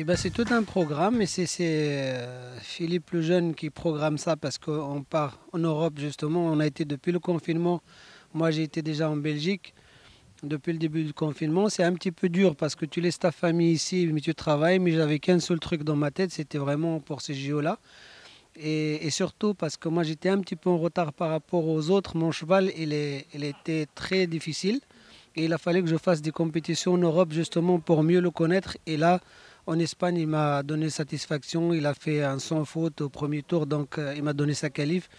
ben, c'est tout un programme et Philippe le jeune qui programme ça parce qu'on part en Europe justement. On a été depuis le confinement. Moi j'ai été déjà en Belgique depuis le début du confinement. C'est un petit peu dur parce que tu laisses ta famille ici mais tu travailles. Mais j'avais qu'un seul truc dans ma tête, c'était vraiment pour ces JO-là. Et surtout parce que moi j'étais un petit peu en retard par rapport aux autres. Mon cheval il était très difficile. Et il a fallu que je fasse des compétitions en Europe justement pour mieux le connaître. Et là, en Espagne, il m'a donné satisfaction. Il a fait un sans faute au premier tour, donc il m'a donné sa qualif.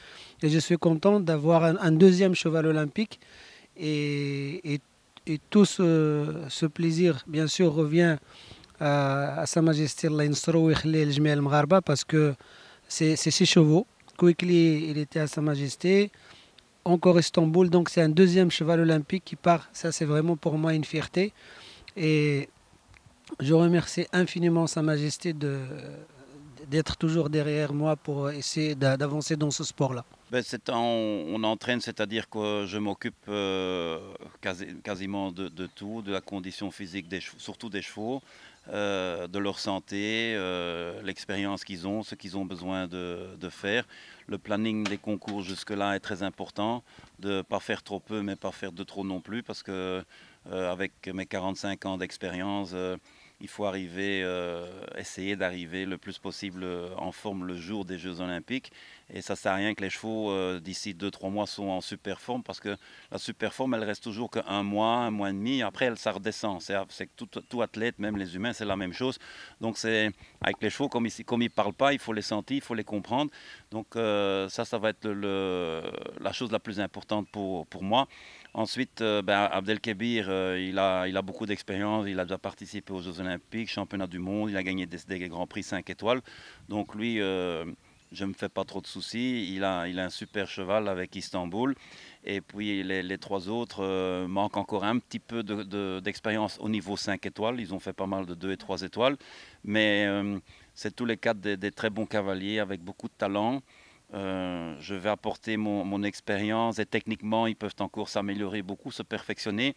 Et je suis content d'avoir un deuxième cheval olympique. Et tout ce plaisir, bien sûr, revient à Sa Majesté Allah Yansuru Yakhlih Al-Jami' Al-Magharba parce que c'est 6 chevaux. Quickly, il était à Sa Majesté. Encore Istanbul, donc c'est un deuxième cheval olympique qui part. Ça, c'est vraiment pour moi une fierté. Et je remercie infiniment Sa Majesté d'être toujours derrière moi pour essayer d'avancer dans ce sport-là. Ben, on entraîne, c'est-à-dire que je m'occupe quasiment de tout, de la condition physique, surtout des chevaux, de leur santé, l'expérience qu'ils ont, ce qu'ils ont besoin de faire. Le planning des concours jusque-là est très important, de ne pas faire trop peu, mais pas faire de trop non plus, parce que avec mes 45 ans d'expérience, il faut essayer d'arriver le plus possible en forme le jour des Jeux Olympiques. Et ça ne sert à rien que les chevaux, d'ici 2-3 mois, sont en super forme, parce que la super forme, elle reste toujours qu'un mois et demi. Après, ça redescend. C'est tout athlète, même les humains, c'est la même chose. Donc, avec les chevaux, comme ils ne parlent pas, il faut les sentir, il faut les comprendre. Donc, ça va être la chose la plus importante pour moi. Ensuite, Abdelkebir, il a beaucoup d'expérience. Il a déjà participé aux Jeux Olympiques, championnat du monde. Il a gagné des grands prix 5 étoiles. Donc, lui... je ne me fais pas trop de soucis. Il a un super cheval avec Istanbul. Et puis les trois autres manquent encore un petit peu d'expérience au niveau 5 étoiles. Ils ont fait pas mal de 2 et 3 étoiles. Mais c'est tous les quatre des très bons cavaliers avec beaucoup de talent. Je vais apporter mon expérience et techniquement, ils peuvent encore s'améliorer beaucoup, se perfectionner.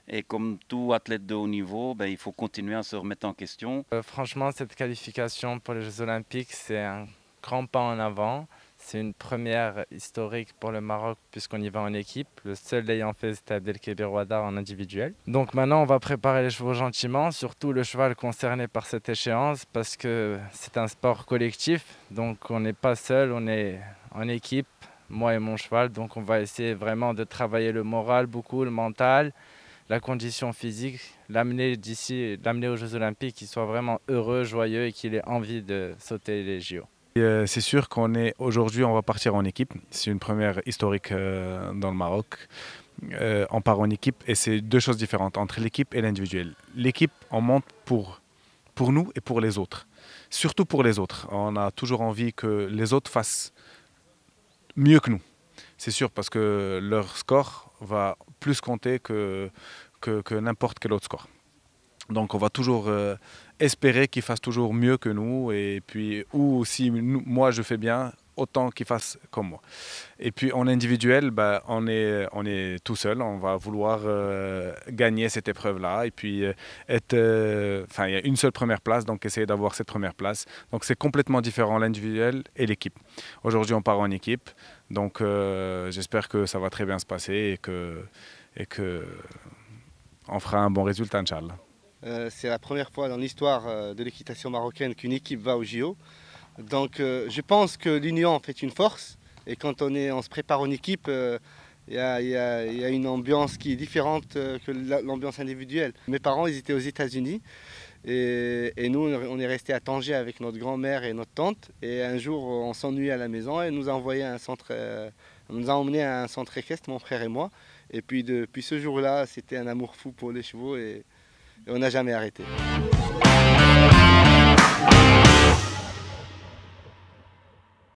Et comme tout athlète de haut niveau, il faut continuer à se remettre en question. Franchement, cette qualification pour les Jeux Olympiques, c'est un grand pas en avant. C'est une première historique pour le Maroc puisqu'on y va en équipe. Le seul l'ayant fait, c'était Abdelkebir Ouaddar en individuel. Donc maintenant, on va préparer les chevaux gentiment, surtout le cheval concerné par cette échéance parce que c'est un sport collectif. Donc on n'est pas seul, on est en équipe, moi et mon cheval. Donc on va essayer vraiment de travailler le moral beaucoup, le mental, la condition physique, l'amener aux Jeux Olympiques, qu'il soit vraiment heureux, joyeux et qu'il ait envie de sauter les JO. C'est sûr aujourd'hui, on va partir en équipe. C'est une première historique dans le Maroc. On part en équipe et c'est deux choses différentes entre l'équipe et l'individuel. L'équipe, on monte pour nous et pour les autres. Surtout pour les autres. On a toujours envie que les autres fassent mieux que nous. C'est sûr parce que leur score va plus compter que n'importe quel autre score. Donc on va toujours espérer qu'ils fassent toujours mieux que nous et puis ou si moi je fais bien, autant qu'ils fassent comme moi. Et puis en individuel, on est tout seul, on va vouloir gagner cette épreuve-là et puis il y a une seule première place, donc essayer d'avoir cette première place. Donc c'est complètement différent l'individuel et l'équipe. Aujourd'hui on part en équipe, donc j'espère que ça va très bien se passer et que on fera un bon résultat, Inch'Allah. C'est la première fois dans l'histoire de l'équitation marocaine qu'une équipe va au JO. Donc je pense que l'union fait une force. Et quand on se prépare en équipe, il y a une ambiance qui est différente que l'ambiance individuelle. Mes parents, ils étaient aux États-Unis. Et nous, on est resté à Tanger avec notre grand-mère et notre tante. Et un jour, on s'ennuyait à la maison et nous a envoyé on nous a emmenés à un centre équestre, mon frère et moi. Et puis depuis ce jour-là, c'était un amour fou pour les chevaux et on n'a jamais arrêté.